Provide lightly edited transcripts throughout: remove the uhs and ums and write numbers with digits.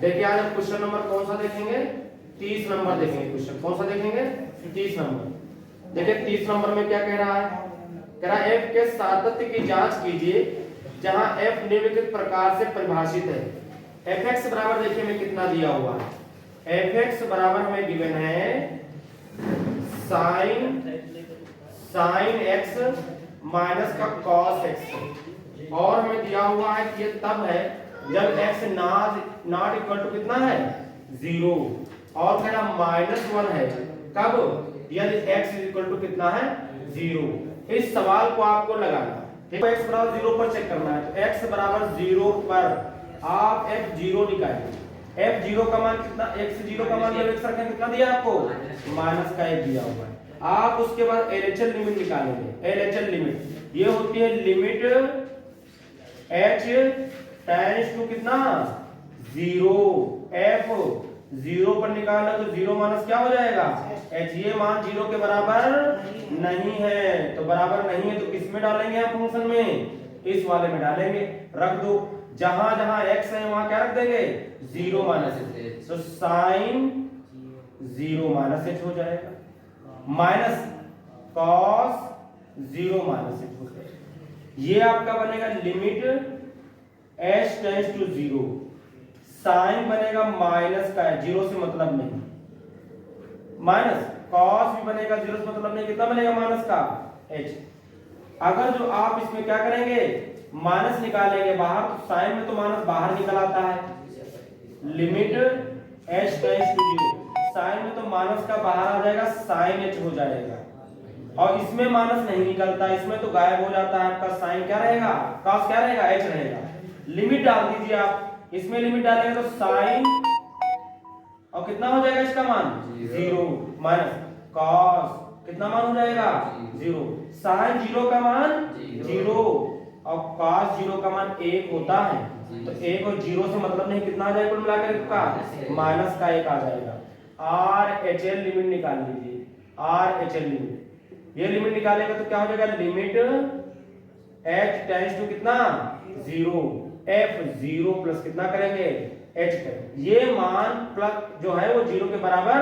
देखिए आज हम क्वेश्चन नंबर कौन सा देखेंगे, 30 नंबर देखेंगे। क्वेश्चन कौन सा देखेंगे, 30 नंबर। देखिए 30 नंबर में क्या कह रहा है, कह रहा है f के सातत्य की जांच कीजिए जहां f निम्नलिखित प्रकार से परिभाषित है। fx बराबर देखिए हमें कितना दिया हुआ है, fx बराबर हमें गिवन है sin x माइनस का cos x, और हमें दिया हुआ है कि ये तब है जब x नॉट इक्वल टू कितना है 0, और कह रहा -1 है कब, यदि x इक्वल टू कितना है 0। इस सवाल को आपको लगाना है, x बराबर 0 पर चेक करना है, तो x बराबर 0 पर आप f0 निकालिए। f0 का मान कितना, x0 का मान जब x रखें कितना दिया आपको, माइनस का 1 दिया हुआ है। आप उसके बाद LHL लिमिट निकालेंगे। LHL लिमिट ये होती है लिमिट h टेंड्स टू कितना 0, f 0 पर निकालना तो 0 माइनस क्या हो जाएगा h, ये मान 0 के बराबर नहीं है, तो बराबर नहीं है तो किस में डालेंगे हम फंक्शन में, इस वाले में डालेंगे। रख दो, जहां जहां x है वहां क्या रख देंगे 0 माइनस h, तो sin 0 माइनस h हो जाएगा, माइनस cos 0 माइनस h हो जाएगा। ये आपका बनेगा limit h tends to 0, sine बनेगा माइनस का, 0 से मतलब नहीं, माइनस cos भी बनेगा 0 से मतलब नहीं, कितना बनेगा माइनस का h। अगर जो आप इसमें क्या करेंगे माइनस निकालेंगे बाहर, तो साइन में तो माइनस बाहर निकल आता है, limit h tends to 0, sine में तो माइनस का बाहर आ जाएगा साइन h हो जाएगा, और इसमें माइनस नहीं निकलता, इसमें तो गायब हो जाता है आपका, साइन क्या रहेगा cos क्या रहेगा h रहेगा। लिमिट डाल दीजिए आप, इसमें लिमिट डालेंगे तो साइन और कितना हो जाएगा इसका मान 0 माइनस cos कितना मान हो जाएगा 0, साइन 0 का मान 0 और cos 0 का मान 1 होता है, तो 1 और 0 से मतलब नहीं, कितना आ जाएगा कुल मिलाकर इसका माइनस का 1 आ जाएगा। RHL लिमिट निकाल लीजिए, RHL लिमिट, ये लिमिट निकालेगा तो क्या हो जाएगा लिमिट h टेंड्स टू कितना 0, f0 प्लस कितना करेंगे h करेंगे, ये मान प्लस जो है वो 0 के बराबर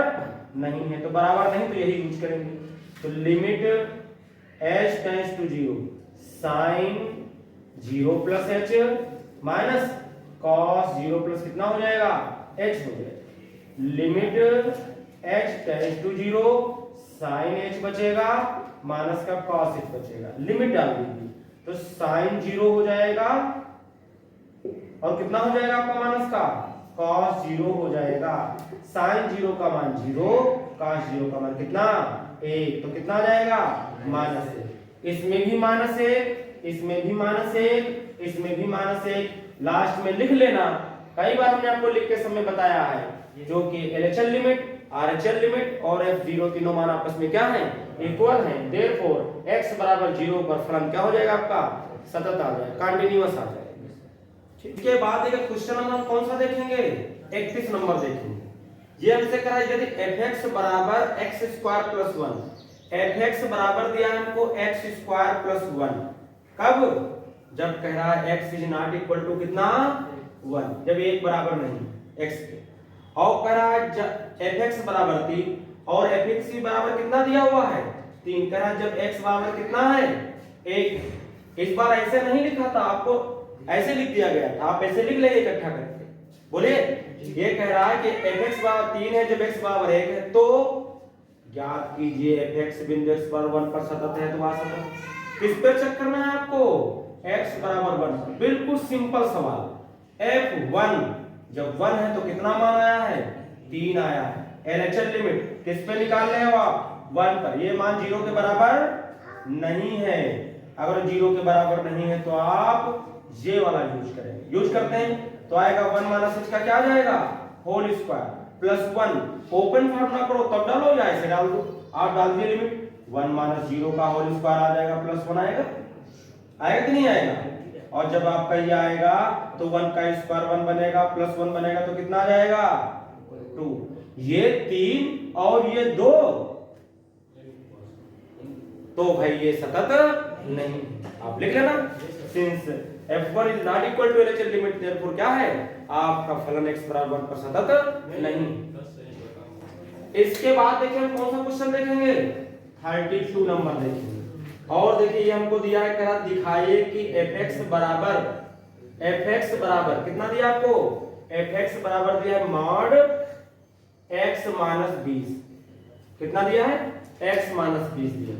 नहीं है, तो बराबर नहीं तो यही यूज करेंगे, तो limit h tends to 0 sin 0 plus h minus cos 0 plus कितना हो जाएगा h हो जाएगा, limit h tends to 0 sin h बचेगा माइनस का cos h बचेगा, लिमिट डाल दीजिए तो sin 0 हो जाएगा और कितना हो जाएगा आपका माइनस का cos 0 हो जाएगा, sin 0 का मान 0, cos 0 का मान कितना 1, तो कितना आ जाएगा माइनस 1, इसमें भी माइनस 1, इसमें भी माइनस 1, इसमें भी माइनस 1, लास्ट में लिख लेना, कई बार हमने आपको लिख के समय बताया है, जो कि LHL लिमिट RHL लिमिट और f0 तीनों मान आपस में क्या हैं इक्वल हैं, देयरफॉर x बराबर 0 पर फलन क्या हो जाएगा आपका सतत आ जाएगा, कंटीन्यूअस आ जाएगा। इसके बाद देखिए क्वेश्चन नंबर कौन सा देखेंगे 31 नंबर देखेंगे। ये हमसे कह रहा है यदि fx बराबर x² प्लस 1, fx बराबर दिया है हमको x² प्लस 1, कब, जब कह रहा है x is not equal to कितना 1, जब एक बराबर नहीं x के, और कह रहा है fx बराबर 3 और fx भी बराबर कितना दिया हुआ है 3, कह रहा है जब x बराबर कितना है 1, इस बार ऐसे नहीं लिखा था, आपको ऐसे लिख दिया गया था, आप ऐसे लिख लेंगे इकट्ठा करके, बोलिए। ये कह रहा है कि fx बराबर 3 है जब x बराबर 1 है, तो ज्ञात कीजिए fx बिंदु x बराबर 1 पर सतत है, तो वहां सतत किस पे चेक करना है आपको x बराबर 1, बिल्कुल सिंपल सवाल, f1 जब 1 है तो कितना मान आया है 3 आया है, LHL लिमिट किस पे निकाल रहे हो आप 1 पर, ये मान 0 के बराबर नहीं है, अगर 0 के बराबर नहीं है तो आप ये वाला यूज करेंगे, यूज करते हैं तो आएगा 1 माइनस h का क्या आ जाएगा whole square plus 1, open formula करो तब डालो या ऐसे डाल दो, आप डाल दिए लिमिट 1 माइनस 0 का होल स्क्वायर आ जाएगा प्लस 1 आएगा, आएगा कि नहीं आएगा, और जब आपका ये आएगा तो 1 का स्क्वायर 1 बनेगा प्लस 1 बनेगा तो कितना आ जाएगा 2, ये 3 और ये 2, तो भाई ये सतत नहीं, आप लिख लेना, since f1 is not equal to LHS limit, therefore क्या है आपका फलन x बराबर 1 पर सतत नहीं। इसके बाद देखिए हम कौन सा क्वेश्चन देखेंगे, 32 नंबर देखेंगे। और देखिए ये हमको दिया है, कह रहा दिखाइए कि fx बराबर कितना दिया आपको, fx बराबर दिया है मॉड x माइनस 20, कितना दिया है x माइनस 20 दिया,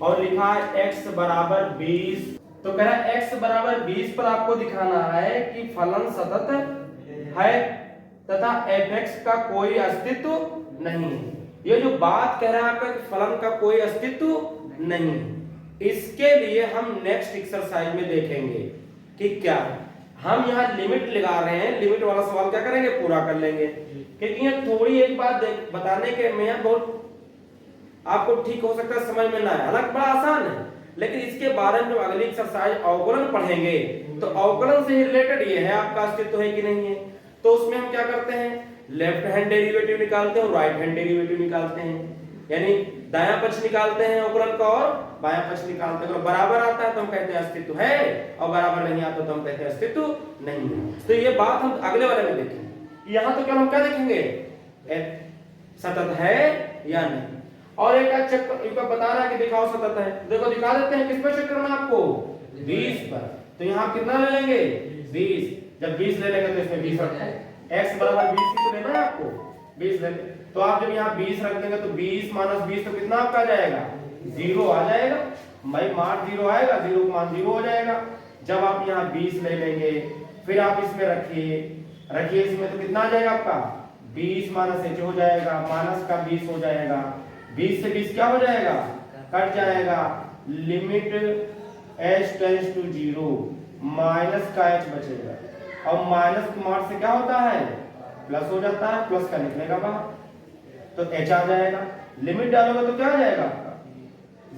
और लिखा है x बराबर 20। तो कह रहा है x बराबर 20 पर आपको दिखाना है कि फलन सतत है तथा fx का कोई अस्तित्व नहीं है। ये जो बात कह रहा है आपका कि फलन का कोई अस्तित्व नहीं, इसके लिए हम नेक्स्ट एक्सरसाइज में देखेंगे कि क्या हम यहाँ लिमिट लगा रहे हैं, लिमिट वाला सवाल क्या करेंगे पूरा कर लेंगे। क्योंकि ये थोड़ी एक बात बताने के में बहुत आपको ठीक हो सकता है समझ में ना आए, हालांकि बड़ा आसान है, लेकिन इसके बारे में अगली एक्सरसाइज अवकलन पढ़ेंगे तो अवकलन से रिलेटेड ये है आपका अस्तित्व है कि नहीं है। तो उसमें हम क्या करते हैं, लेफ्ट हैंड डेरिवेटिव निकालते हैं और राइट हैंड डेरिवेटिव निकालते हैं, यानी दायां पक्ष निकालते हैं अवकलन का और बायां पक्ष निकालते हैं। अगर बराबर आता है तो हम कहते हैं अस्तित्व है, और बराबर नहीं आता तो हम कहते हैं अस्तित्व नहीं है। तो ये बात हम अगले वाले में देखेंगे। यहाँ तो केवल हम क्या देखेंगे, सतत है या नहीं। और एक चेक इनका बता रहा है कि दिखाओ सतत है, देखो दिखा देते हैं। किस पर चेक करना आपको, 20 पर। तो यहाँ कितना ले लेंगे 20, जब 20 ले लेंगे तो इसमें 20 रखते हैं, x बराबर 20 की तो लेना है आपको, 20 लेंगे। तो आप जब यहाँ 20 रख देंगे तो 20 माइनस 20 तो कितना आपका आ जाएगा, 0 आ जाएगा भाई, मार्क 0 आएगा, 0 का मान 0 हो जाएगा। जब आप यहाँ 20 ले लेंगे फिर आप इसमें रखिए इसमें तो कितना आ जाएगा आपका 20 माइनस h हो जाएगा, माइनस का 20 हो जाएगा, 20 से 20 क्या हो जाएगा, कट जाएगा। Limit h tends to 0, minus का h बचेगा, और माइनस के मार्क से क्या होता है प्लस हो जाता है, प्लस का निकलेगा बाहर तो h आ जाएगा। लिमिट डालोगे तो क्या आ जाएगा आपका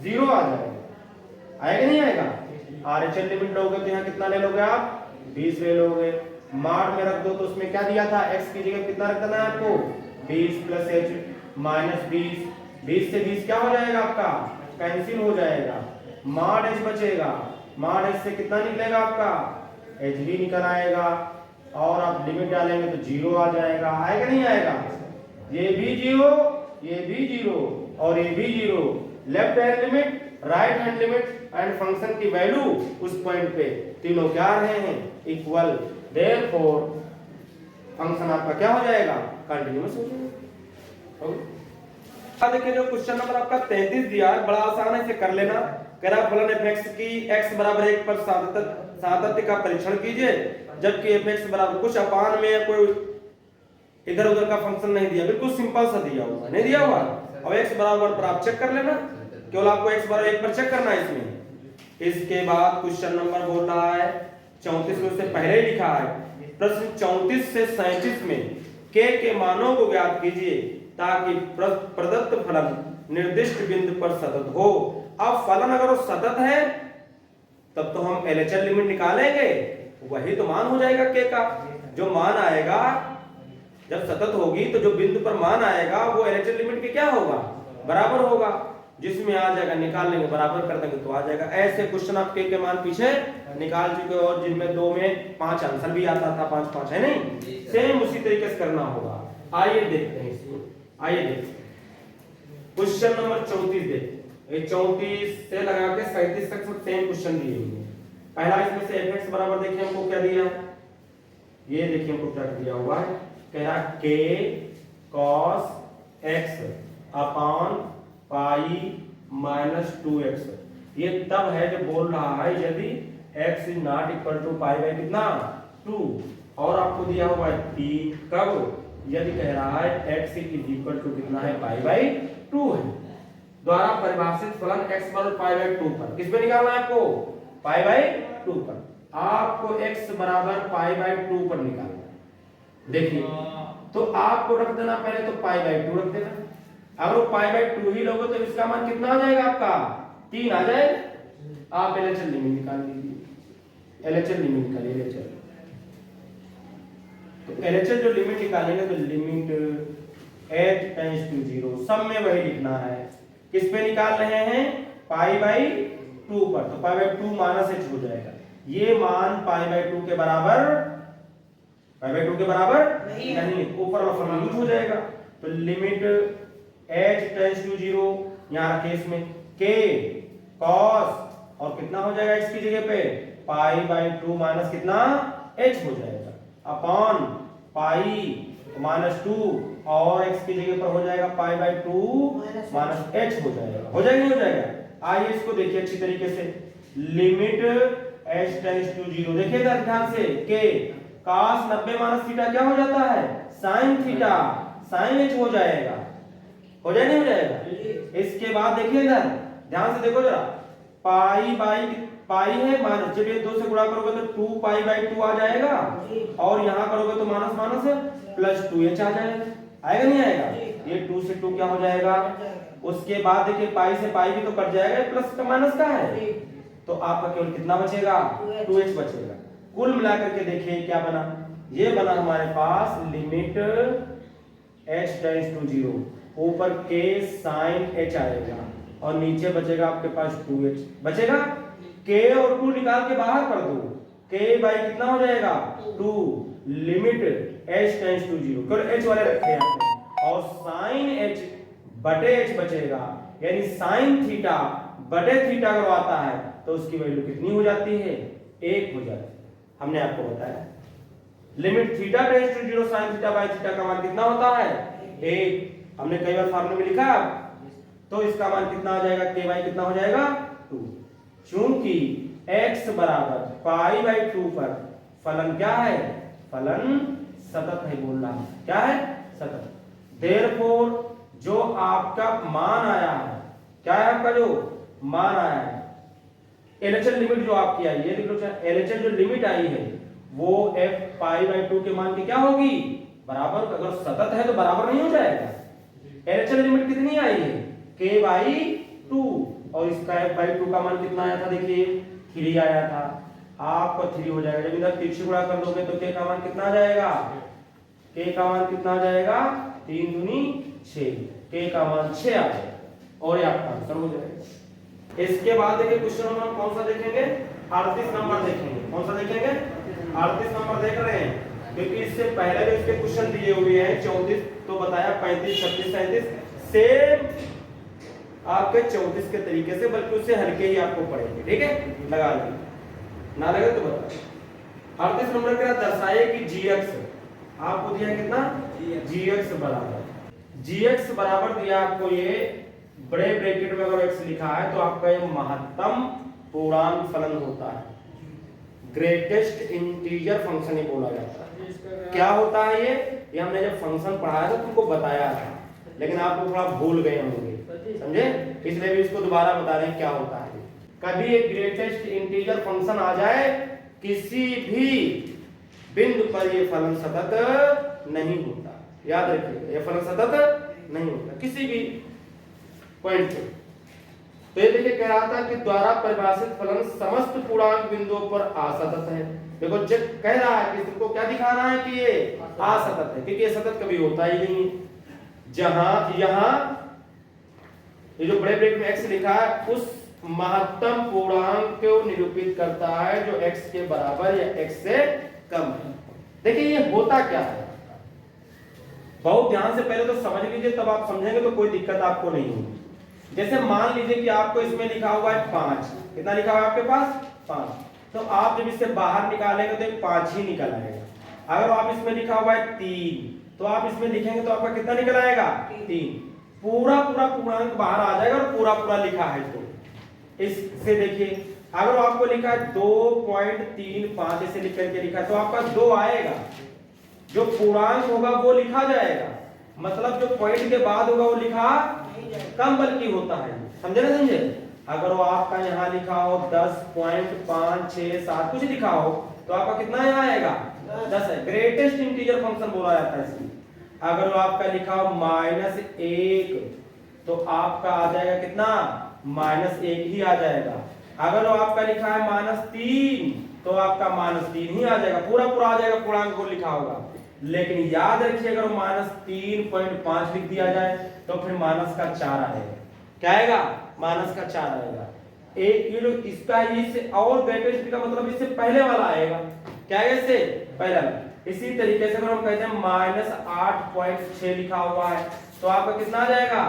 0 आ जाएगा, आएगा नहीं आएगा। RHS लिमिट लोगे तो यहाँ कितना ले लोगे आप 20 ले लोगे, मार्क में रख दो तो उसमें क्या दिया था x की जगह कितना रख देना है आपको 20 प्लस h माइनस 20, 20 से 20 क्या हो जाएगा आपका कैंसिल हो जाएगा, माड h बचेगा, माड h से कितना निकलेगा आपका h भी निकल आएगा, और आप लिमिट डालेंगे तो 0 आ जाएगा, आएगा नहीं आएगा। ये भी 0, ये भी 0 और ये भी 0। Left hand limit, right hand limit and function की वैल्यू उस पॉइंट पे तीनों क्या रहे हैं इक्वल, देयरफॉर फंक्शन आपका क्या हो जाएगा कंटीन्यूअस हो जाएगा। देखिए जो क्वेश्चन नंबर आपका 33 दिया है, बड़ा आसान है, इसे कर लेना। कह रहा फलन fx की x बराबर 1 पर सातत्य का परीक्षण कीजिए, जबकि fx बराबर कुछ अपान में या कोई इधर उधर का फंक्शन नहीं दिया, बिल्कुल सिंपल सा दिया हुआ नहीं दिया हुआ। अब x बराबर पर आप चेक कर लेना, केवल आपको x बराबर 1 पर चेक करना है इसमें। इसके बाद क्वेश्चन नंबर बोल रहा है 34 में, उससे पहले ही लिखा है प्रश्न 34 से 37 में k के मानों को ज्ञात कीजिए ताकि प्रदत्त फलन निर्दिष्ट बिंदु पर सतत हो। अब फलन अगर वो सतत है तब तो हम LHS लिमिट निकालेंगे, वही तो मान हो जाएगा k का। जो मान आएगा जब सतत होगी तो जो बिंदु पर मान आएगा वो LHS लिमिट के क्या होगा बराबर होगा, जिसमें आ जाएगा निकाल लेंगे बराबर कर देंगे तो आ जाएगा। ऐसे क्वेश्चन आप के मान पीछे निकाल चुके हो, और जिनमें 2 में 5 आंसर भी आता था, 5-5 है नहीं, सेम उसी तरीके से करना होगा। आइए देखते हैं इसको, आइए देखते हैं क्वेश्चन नंबर 34 देखते हैं। ये 34 से लगा के 37 तक सेम क्वेश्चन दिए हुए हैं। पहला इसमें से fx बराबर देखिए हमको क्या दिया है, ये देखिए हमको क्या दिया हुआ है, कह रहा k cos x upon pi minus 2x। ये तब है जो बोल रहा है यदि x is not equal to pi by कितना 2, और आपको दिया हुआ है t कब, यदि कह रहा है x इज इक्वल टू कितना है पाई बाई 2 है। द्वारा परिभाषित फलन x बराबर पाई बाई 2 पर किस पे निकालना है आपको पाई बाई 2 पर, आपको x बराबर पाई बाई 2 पर निकालना है। देखिए तो आपको रख देना पहले तो पाई बाई 2 रख देना, अगर वो पाई बाई 2 ही लोगे तो इसका मान कितना आ जाएगा आपका 3 आ जाएगा। आप LHS लिमिट निकाल लीजिए, LHS लिमिट निकालिए, LHS तो LHS जो लिमिट निकालेंगे तो लिमिट h टेंड्स टू 0, सब में वही लिखना है। किस पे निकाल रहे हैं पाई बाई 2 पर, तो पाई बाई 2 माइनस h हो जाएगा, ये मान π/2 के बराबर π/2 के बराबर नहीं, ऊपर वाला फॉर्मूला यूज हो जाएगा। तो लिमिट h टेंड्स टू 0, यहां रखे इसमें k cos और कितना हो जाएगा x की जगह पे π/2 माइनस कितना h हो जाएगा अपॉन पाई माइनस 2 और x की जगह पर हो जाएगा π/2 माइनस h हो जाएगा। हो जाएगा नहीं हो जाएगा? आइए इसको देखिए अच्छी तरीके से। लिमिट h टेंड्स टू 0, देखिए ध्यान से k cos 90 माइनस थीटा क्या हो जाता है sin थीटा, sin h हो जाएगा। हो जाएगा नहीं हो जाएगा? इसके बाद देखिए इधर ध्यान से देखो जरा, पाई है माइनस, जब ये 2 से गुणा करोगे तो 2π/2 आ जाएगा और यहां करोगे तो माइनस माइनस प्लस 2h आ जाएगा। आएगा नहीं आएगा? ये 2 से 2 क्या हो जाएगा? उसके बाद देखिए पाई से पाई भी तो कट जाएगा, प्लस का माइनस का है, तो आपका केवल कितना बचेगा 2h बचेगा। कुल मिलाकर के देखिए क्या बना, ये बना हमारे पास लिमिट h टेंड्स टू 0, ऊपर k sin h आएगा और नीचे बचेगा आपके पास 2h बचेगा। k और 2 निकाल के बाहर कर दो, k बाई कितना हो जाएगा 2, लिमिट h टेंड्स टू 0, केवल h वाले रखे हैं और sin h बटे h बचेगा, यानी sin थीटा बटे थीटा अगर आता है तो उसकी वैल्यू कितनी हो जाती है 1 हो जाती है। हमने आपको बताया limit theta tends to 0 sin theta by theta का मान कितना होता है 1। हमने कई बार फार्मूले में लिखा, तो इसका मान कितना आ जाएगा k बाई कितना हो जाएगा 2। चूंकि x बराबर π/2 पर फलन क्या है, फलन सतत है, बोल रहा है क्या है सतत। देयरफॉर जो आपका मान आया है, क्या है आपका जो मान आया है, एलएचएल लिमिट जो आपकी आई है, देख लो एलएचएल जो लिमिट आई है वो f π/2 के मान की क्या होगी बराबर, अगर सतत है तो बराबर नहीं हो जाएगा। एलएचएल लिमिट कितनी आई है k/2 और इसका f/2 का मान कितना आया था, देखिए 3 आया था, आपका 3 हो जाएगा। जब इधर 3 से गुणा कर दोगे तो k का मान कितना आ जाएगा, k का मान कितना आ जाएगा 3 दूनी 6, k का मान 6 आ जाएगा और ये आपका आंसर हो जाएगा। इसके बाद देखिए क्वेश्चन नंबर कौन सा देखेंगे, 38 नंबर देखेंगे। कौन सा देखेंगे 38 नंबर देख रहे हैं, क्योंकि इससे पहले जो इसके क्वेश्चन दिए हुए हैं 34 तो बताया 35 36 37 सेम आपके 34 के तरीके से, बल्कि उससे हल्के ही आपको पड़ेंगे। ठीक है, लगा लीजिए, ना लगे तो बताओ। 38 नंबर क्या दर्शाए कि gx आपको दिया कितना gx बराबर दिया आपको, ये बड़े ब्रैकेट में अगर x लिखा है तो आपका ये महत्तम पूर्णांक फलन होता है, ग्रेटेस्ट इंटीजर फंक्शन ही बोला जाता है। क्या होता है ये हमने जब फंक्शन पढ़ाया था तुमको बताया था, लेकिन आप लोग थोड़ा भूल गए होंगे, समझे, इसलिए भी इसको दोबारा बता रहे हैं क्या होता है। कभी एक ग्रेटेस्ट इंटीजर फंक्शन आ जाए किसी भी बिंदु पर ये फलन सतत नहीं होता, याद रखिए ये फलन सतत नहीं होता किसी भी पॉइंट पे। तो ये देखिए कह रहा था कि द्वारा परिभाषित फलन समस्त पूर्णांक बिंदुओं पर असतत है। देखो जब कह रहा है कि तुमको क्या दिखाना है कि ये असतत है, क्योंकि ये सतत कभी होता ही नहीं। जहां यहां ये जो बड़े ब्रैकेट में x लिखा है उस महत्तम पूर्णांक को निरूपित करता है जो x के बराबर या x से कम है। देखिए ये होता क्या है, बहुत ध्यान से पहले तो समझ लीजिए, तब आप समझेंगे तो कोई दिक्कत आपको नहीं होगी। जैसे मान लीजिए कि आपको इसमें लिखा हुआ है 5, कितना लिखा हुआ है आपके पास 5, तो आप जब इससे बाहर निकालेंगे तो 5 ही निकल आएगा। अगर आप इसमें लिखा हुआ है 3 तो आप इसमें लिखेंगे तो आपका कितना निकल आएगा 3, पूरा पूर्णांक बाहर आ जाएगा और पूरा लिखा है। तो इससे देखिए अगर आपको लिखा है 2.35 ऐसे लिख करके लिखा है तो आपका 2 आएगा, जो पूर्णांक होगा वो लिखा जाएगा, मतलब जो पॉइंट के बाद होगा वो लिखा कम बल्कि होता है, समझे ना समझे। अगर वो आपका यहाँ लिखा हो 10.567 कुछ लिखा हो तो आपका कितना यहाँ आएगा 10 है, ग्रेटेस्ट इंटीजर फंक्शन बोला जाता है इसमें। अगर वो आपका लिखा हो -1 तो आपका आ जाएगा कितना -1 ही आ जाएगा। अगर वो आपका लिखा है -3 तो आपका -3 ही आ जाएगा, पूरा आ जाएगा पूर्णांक को लिखा होगा। लेकिन याद रखिए अगर -3.5 लिख दिया जाए तो फिर -4 आएगा। क्या आएगा? -4 आएगा। एक ये जो इसका इससे और ग्रेटेस्ट का मतलब इससे पहले वाला आएगा। क्या है इससे पहला। इसी तरीके से अगर हम कहते हैं -8.6 लिखा हुआ है तो आपका कितना आ जाएगा,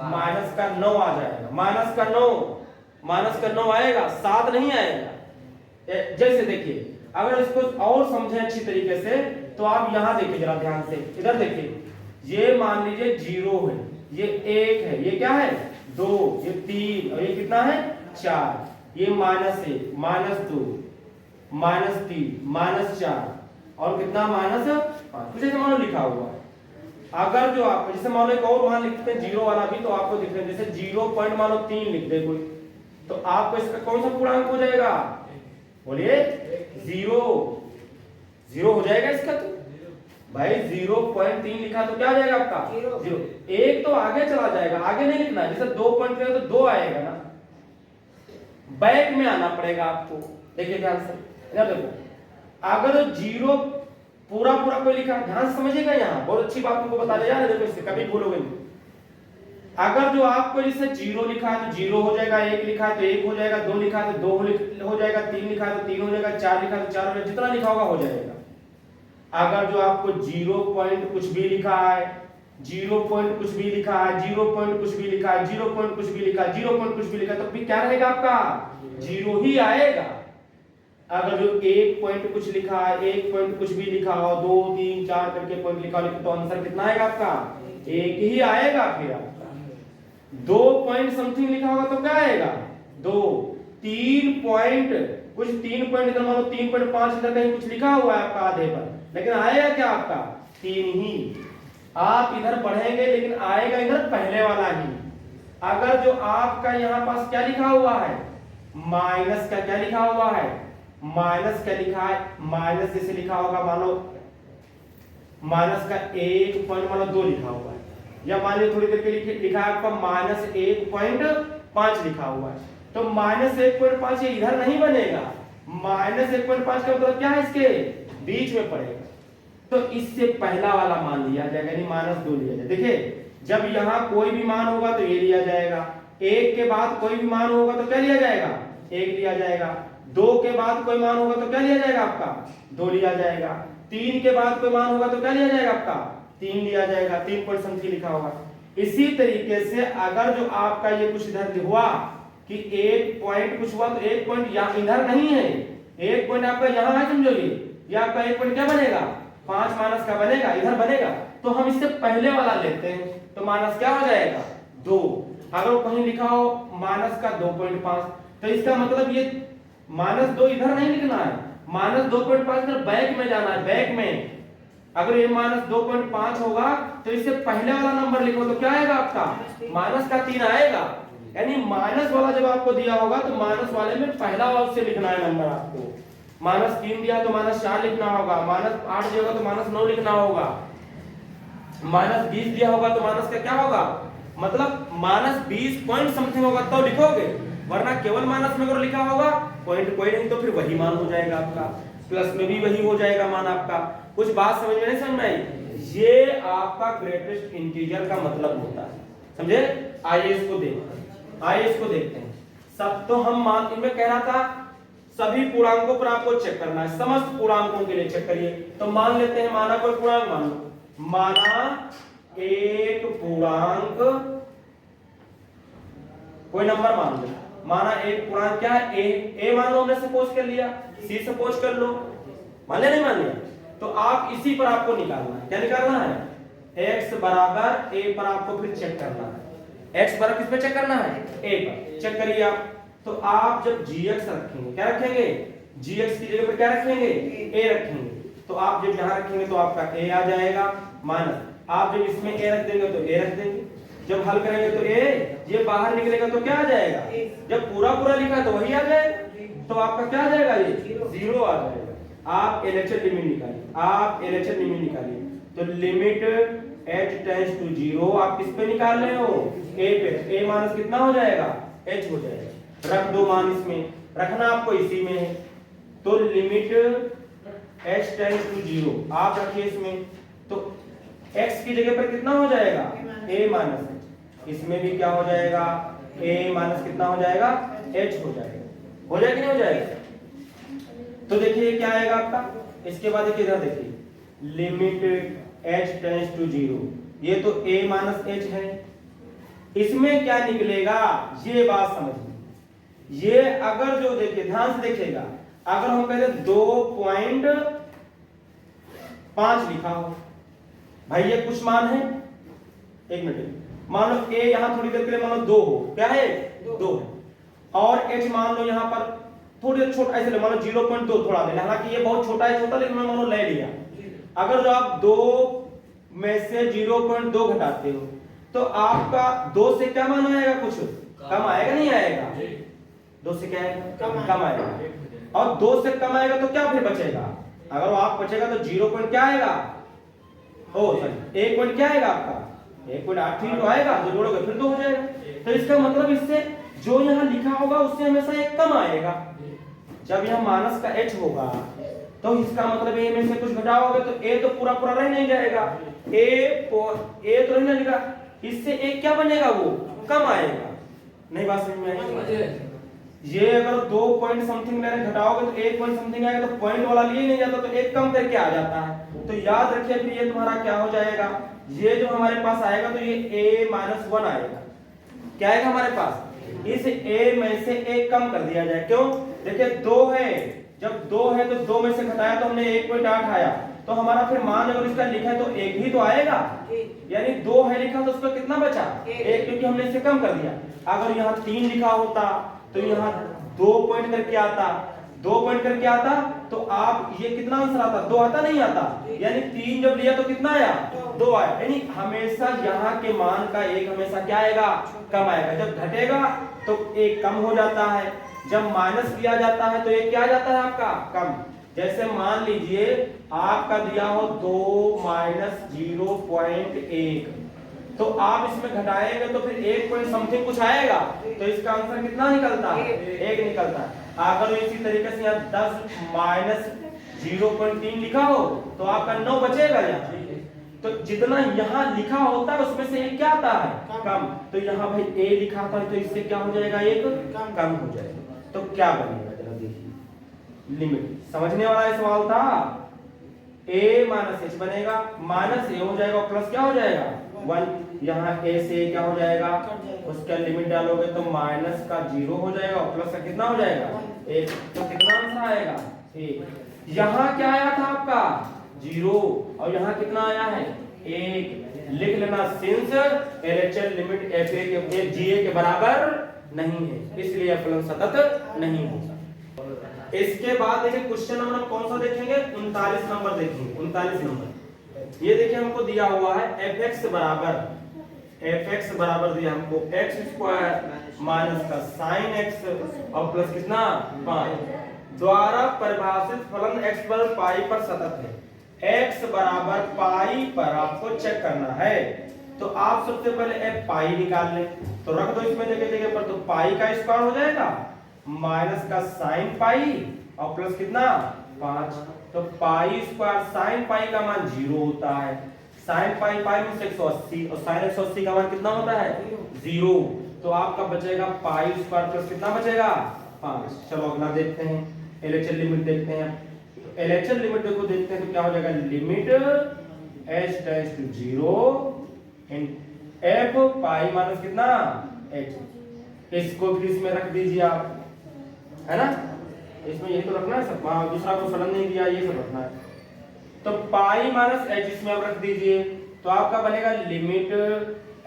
-9 आ जाएगा। -9 आएगा, 7 नहीं आएगा। जैसे देखिए अगर इसको और समझें अच्छी तरीके से तो आप यहां देखिए जरा ध्यान से, इधर देखिए, ये मान लीजिए 0 है, ये 1 है, ये क्या है 2, ये 3 और ये कितना है 4, ये -1, -2, -3, -4 और कितना -5। कुछ ऐसे मान लो लिखा हुआ है। अगर जो आप जैसे मान लो एक और मान लिखते हैं 0 वाला भी, तो आपको दिख रहा है जैसे 0.3 लिख दे कोई, तो आपको इसका कौन सा पूर्णांक हो जाएगा, बोलिए 0 हो जाएगा इसका। तो भाई 0.3 लिखा तो क्या आ जाएगा आपका 0। एक तो आगे चला जाएगा, आगे नहीं लिखना है। जैसे 2.3 तो 2 आएगा ना, बैक में आना पड़ेगा आपको। देखिए ध्यान से, इधर देखो, अगर 0 पूरा कोई लिखा, ध्यान से समझिएगा, यहाँ बहुत अच्छी बात तुमको बताने जा रहे हैं, देखो इससे कभी भूलोगे नहीं। अगर जो आपको जैसे 0 लिखा है तो 0 हो जाएगा, 1 लिखा है तो 1 हो जाएगा, 2 लिखा है तो 2 हो जाएगा, 3 लिखा है तो 3 हो जाएगा, 4 लिखा है तो 4 हो जाएगा, जितना लिखा होगा हो जाएगा। अगर जो आपको 0 पॉइंट कुछ भी लिखा है, 0 पॉइंट कुछ भी लिखा है, 0 पॉइंट कुछ भी लिखा है, 0 पॉइंट कुछ भी लिखा है, 0 पॉइंट कुछ भी लिखा है, तो भी क्या रहेगा आपका 0 ही आएगा। अगर जो 1 पॉइंट कुछ लिखा है, 1 पॉइंट कुछ भी लिखा हो, 2 3 4 करके पॉइंट लिखा हो, तो आंसर कितना आएगा आपका 1 ही आएगा। फिर आपका 2 पॉइंट समथिंग लिखा होगा तो क्या आएगा 2, 3 पॉइंट कुछ, 3 पॉइंट इधर मान लो 3.5 इधर कहीं कुछ लिखा हुआ है आपका आधे पर, लेकिन आएगा क्या आपका 3 ही। आप इधर पढ़ेंगे लेकिन आएगा इधर पहले वाला ही। अगर जो आपका यहाँ पास क्या लिखा हुआ है, माइनस का क्या लिखा हुआ है, माइनस क्या लिखा है, माइनस जैसे लिखा होगा, मान लो माइनस का 1 पॉइंट मान लो 2 लिखा हुआ है, या मान लीजिए थोड़ी देर के लिए लिखा है आपका -1.5 लिखा हुआ है, तो -1.5 ये इधर नहीं बनेगा। -1.5 का मतलब क्या है, इसके बीच में पड़ेगा, तो इससे पहला वाला मान लिया जाएगा, यानी -2 लिया जाएगा। देखिए जब यहाँ कोई भी मान होगा तो ये लिया जाएगा, 1 के बाद कोई भी मान होगा तो क्या लिया जाएगा 1 लिया जाएगा, 2 के बाद कोई मान होगा तो क्या लिया जाएगा आपका 2 लिया जाएगा, 3 के बाद कोई मान होगा तो क्या लिया जाएगा आपका 3 लिया जाएगा, 3 पॉइंट समथिंग लिखा होगा। इसी तरीके से अगर जो आपका ये कुछ इधर हुआ कि 1 पॉइंट कुछ हुआ, तो 1 पॉइंट यहाँ इधर नहीं है, 1 पॉइंट आपका यहाँ है, समझोगे, ये आपका 1 पॉइंट क्या बनेगा 5 माइनस का बनेगा, इधर बनेगा, तो हम इससे पहले वाला लेते हैं, तो माइनस क्या हो जाएगा 2। अगर कहीं लिखा हो माइनस का 2.5, तो इसका मतलब ये -2 इधर नहीं लिखना है, -2.5 इधर बैक में जाना है, बैक में। अगर ये -2.5 होगा तो इससे पहले वाला नंबर लिखो तो क्या आएगा आपका -3 आएगा। यानी माइनस वाला जब आपको दिया होगा तो माइनस वाले में पहला वाला से लिखना है नंबर आपको। -3 दिया तो -4 लिखना होगा, -8 दिया होगा तो -9 लिखना होगा, -20 दिया होगा तो माइनस का क्या होगा, मतलब -20 पॉइंट समथिंग होगा तो लिखोगे, वरना केवल माइनस में अगर लिखा होगा पॉइंट कोई नहीं तो फिर वही मान हो जाएगा आपका, प्लस में भी वही हो जाएगा मान आपका। कुछ बात समझ में नहीं समझ में आई, ये आपका ग्रेटेस्ट इंटीजर का मतलब होता है, समझे। आइए इसको देखते हैं। सब तो हम मान इनमें कह रहा था सभी पूर्णांकों पर आपको चेक करना है, समस्त पूर्णांकों के लिए चेक करिए। तो मान लेते हैं, माना कोई पूर्णांक मान लो, माना एक पूर्णांक कोई नंबर मान लो, माना एक पूर्णांक क्या है ए मान लो, हमने सपोज कर लिया, सी सपोज कर लो, मान लिया नहीं मान लिया, तो आप इसी पर आपको निकालना है, क्या निकालना है x बराबर a पर आपको फिर चेक करना है। x बराबर किस पे चेक करना है a पर, चेक करिए आप। तो आप जब gx रखेंगे, क्या रखेंगे gx की जगह पर क्या रखेंगे a रखेंगे, तो आप जब यहां रखेंगे तो आपका a आ जाएगा, माइनस आप जब इसमें a रख देंगे तो a रख देंगे, जब हल करेंगे तो a ये बाहर निकलेगा तो क्या आ जाएगा, जब पूरा लिखा है तो वही आ जाएगा, तो आपका क्या आ जाएगा ये 0 आ जाएगा। आप LHS लिमिट निकालिए, तो लिमिट h टेंड्स टू 0 आप किस पे निकाल रहे हो a पे, a माइनस कितना हो जाएगा h हो जाएगा, रख दो मान, इसमें रखना आपको इसी में है, तो लिमिट h टेंड्स टू 0 आप रखिए इसमें, तो x की जगह पर कितना हो जाएगा a माइनस h, इसमें भी क्या हो जाएगा a माइनस कितना हो जाएगा, h हो जाएगा। हो जाएगा कि नहीं हो जाएगा? तो देखिए क्या आएगा आपका। इसके बाद देखिए इधर देखिए लिमिट h टेंड्स टू 0, ये तो a माइनस h है, इसमें क्या निकलेगा ये बात समझिए। ये अगर जो देखिए ध्यान से देखिएगा, अगर हम कहते 2.5 लिखा हो भाई, ये कुछ मान है, एक मिनट मान लो a यहां थोड़ी देर के लिए मान लो 2 हो, क्या है 2 है, और h मान लो यहां पर थोड़ी छोटा ऐसे मान लो 0.2 थोड़ा ले, हालांकि ये बहुत छोटा है, छोटा लेकिन मैं मान लो ले लिया। अगर जो आप 2 में से 0.2 घटाते हो तो आपका 2 से क्या मान आएगा, कुछ कम आएगा नहीं आएगा, 2 से क्या आएगा कम आएगा, और 2 से कम आएगा तो क्या फिर बचेगा, अगर वो आप बचेगा तो 0 पॉइंट क्या आएगा, ओ सॉरी 1 पॉइंट क्या आएगा आपका 1.83 तो आएगा, जो जोड़ोगे फिर 2 हो जाएगा। तो इसका मतलब इससे जो यहाँ लिखा होगा उससे हमेशा एक कम आएगा। जब यह माइनस का h होगा तो इसका मतलब a में से कुछ घटाओगे तो a तो पूरा पूरा रह नहीं जाएगा, a तो नहीं जाएगा, इससे एक क्या बनेगा, वो कम आएगा। नहीं बात समझ में आई? ये अगर 2 पॉइंट समथिंग लेने घटाओगे तो 1 पॉइंट समथिंग आएगा, तो पॉइंट वाला लिए नहीं जाता तो एक कम करके आ जाता है। तो याद रखिए फिर ये तुम्हारा क्या हो जाएगा, ये जो हमारे पास आएगा तो ये a माइनस 1 आएगा, क्या आएगा हमारे पास, इस a में से एक कम कर दिया जाए। क्यों, देखिए 2 है, जब 2 है तो 2 में से घटाया तो हमने 1.8 आया, तो हमारा फिर मान अगर इसका लिखा है तो एक ही तो आएगा, यानी 2 है लिखा तो उसका कितना बचा 1, क्योंकि हमने इसे कम कर दिया। अगर यहाँ 3 लिखा होता तो यहाँ 2 पॉइंट करके आता, 2 पॉइंट करके आता तो आप ये कितना आंसर आता, 2 आता नहीं आता, यानी 3 जब लिया तो कितना आया 2 आया, यानी हमेशा यहाँ के मान का एक हमेशा क्या आएगा, कम आएगा। जब घटेगा तो एक कम हो जाता है, जब माइनस किया जाता है तो एक क्या आ जाता है आपका कम। जैसे मान लीजिए आपका दिया हो 2 माइनस 0.1, तो आप इसमें घटाएंगे तो फिर 1 पॉइंट समथिंग कुछ आएगा, तो इसका आंसर कितना निकलता है 1 निकलता है। अगर इसी तरीके से यहाँ 10 माइनस 0.3 लिखा हो तो आपका 9 बचेगा यहाँ, तो जितना यहाँ लिखा होता है उसमें से एक क्या आता है कम, तो यहाँ भाई a लिखा था तो इससे क्या हो जाएगा एक कम हो जाएगा। तो क्या बनेगा जरा देखिए, लिमिट समझने वाला ये सवाल था, a माइनस h बनेगा, माइनस a हो जाएगा प्लस क्या हो जाएगा 1, यहाँ a से क्या हो जाएगा, उसका लिमिट डालोगे तो माइनस का 0 हो जाएगा और प्लस का कितना हो जाएगा 1, तो कितना आंसर आएगा 1। यहाँ क्या आया था आपका 0 और यहाँ कितना आया है 1, लिख लेना सिंस LHS लिमिट FA के GA के बराबर नहीं है, इसलिए फलन सतत नहीं होगा। इसके बाद देखिए क्वेश्चन नंबर हम कौन सा देखेंगे, 39 नंबर देखेंगे। 39 नंबर ये देखिए हमको दिया हुआ है fx बराबर दिया हमको x स्क्वायर माइनस का sin x और प्लस कितना 5 द्वारा परिभाषित फलन x पर पाई पर सतत है। x बराबर पाई पर आपको चेक करना है, तो आप सबसे पहले f पाई निकाल लें, तो रख दो इसमें जगह पर, तो पाई का स्क्वायर हो जाएगा माइनस का साइन पाई और प्लस कितना 5, तो पाई स्क्वायर साइन पाई का मान 0 होता है, साइन पाई पाई में 180 और साइन 180 का मान कितना होता है 0, तो आपका बचेगा पाई स्क्वायर प्लस कितना बचेगा 5। चलो अगला देखते हैं, LHS लिमिट देखते हैं। LHS लिमिट देखो देखते हैं तो क्या हो जाएगा, limit h tends to 0 in f pi minus कितना h, इसको फिर इसमें रख दीजिए आप, है ना, इसमें यही तो रखना है सब, दूसरा को फलन नहीं दिया, ये सब रखना है। तो पाई माइनस h इसमें आप रख दीजिए, तो आपका बनेगा लिमिट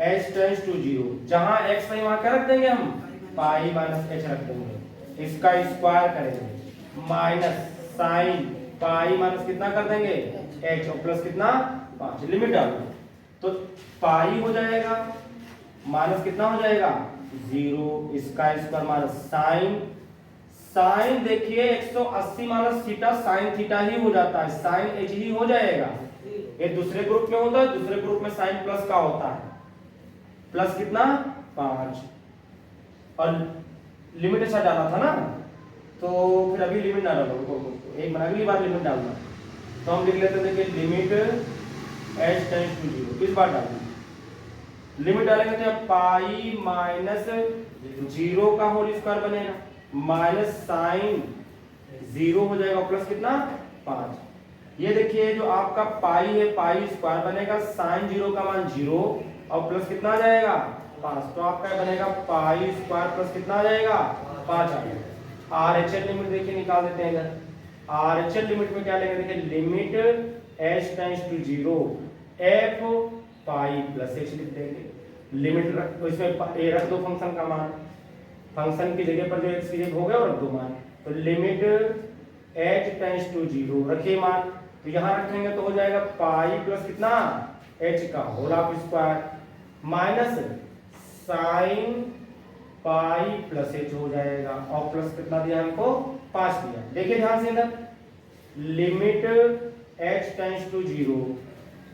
h टेंड्स टू 0, जहां x है वहां क्या रख देंगे हम पाई माइनस h रख देंगे, इसका स्क्वायर करेंगे माइनस साइन पाई माइनस कितना कर देंगे h और प्लस कितना 5, लिमिट डालो तो पाई हो जाएगा माइनस कितना हो जाएगा 0, इसका स्क्वायर माइनस साइन देखिए 180 माइनस थीटा साइन थीटा ही हो जाता है, साइन h ही हो जाएगा। ये दूसरे ग्रुप में होता है, दूसरे ग्रुप में साइन प्लस का होता है, प्लस कितना 5 और लिमिट ऐसा डाला था ना, तो फिर अभी लिमिट ना डालो, एक मिनट अगली बार लिमिट डालना, तो हम लिख लेते हैं देखिए लिमिट h टेंड्स टू 0, इस बार डालना लिमिट डालेंगे तो पाई माइनस 0 का होल स्क्वायर बनेगा माइनस साइन 0 हो जाएगा प्लस कितना 5। ये देखिए जो आपका पाई है पाई स्क्वायर बनेगा साइन 0 का मान 0 और प्लस कितना आ जाएगा 5। तो आपका बनेगा पाई स्क्वायर प्लस कितना आ जाएगा 5 आ जाएगा। आरएचएल लिमिट देखिए निकाल देते हैं इधर। आरएचएल लिमिट में क्या लेंगे देखिए limit h tends to 0 f pi plus h लिख देंगे। लिमिट रख तो इसमें a रख दो फंक्शन का मान, फंक्शन की जगह पर जो x की जगह हो गया और रख दो मान। तो लिमिट h टेंड्स टू 0 रखिए मान, तो यहाँ रखेंगे तो हो जाएगा पाई प्लस कितना h का whole of square minus sine pi plus h हो जाएगा और प्लस कितना दिया हमको 5 दिया। देखिए ध्यान से इधर limit h tends to 0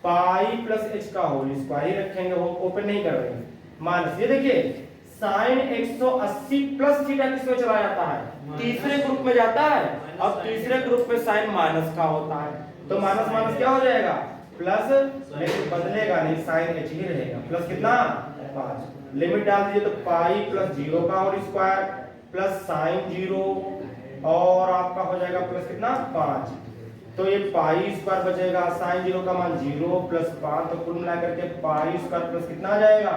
pi plus h का होल स्क्वायर ही रखेंगे, वो ओपन नहीं कर रहे हैं माइनस। ये देखिए साइन 180 प्लस थीटा किसमें चला जाता है तीसरे ग्रुप में जाता है, अब तीसरे ग्रुप में साइन माइनस का होता है तो माइनस माइनस क्या हो जाएगा प्लस, लेकिन बदलेगा नहीं साइन h ही रहेगा प्लस कितना 5। लिमिट डाल दीजिए तो पाई प्लस 0 का होल स्क्वायर प्लस साइन 0 और आपका हो जाएगा प्लस कितना 5। तो ये पाई स्क्वायर बचेगा साइन 0 का मान 0 प्लस 5, तो कुल मिलाकर के पाई स्क्वायर प्लस कितना आ जाएगा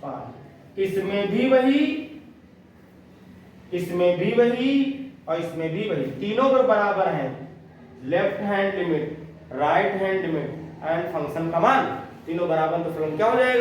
5। इसमें भी वही, इसमें भी वही और इसमें भी वही, तीनों पर बराबर है। Left hand limit right hand limit and function का मान तीनों बराबर, तो फलन क्या हो जाएगा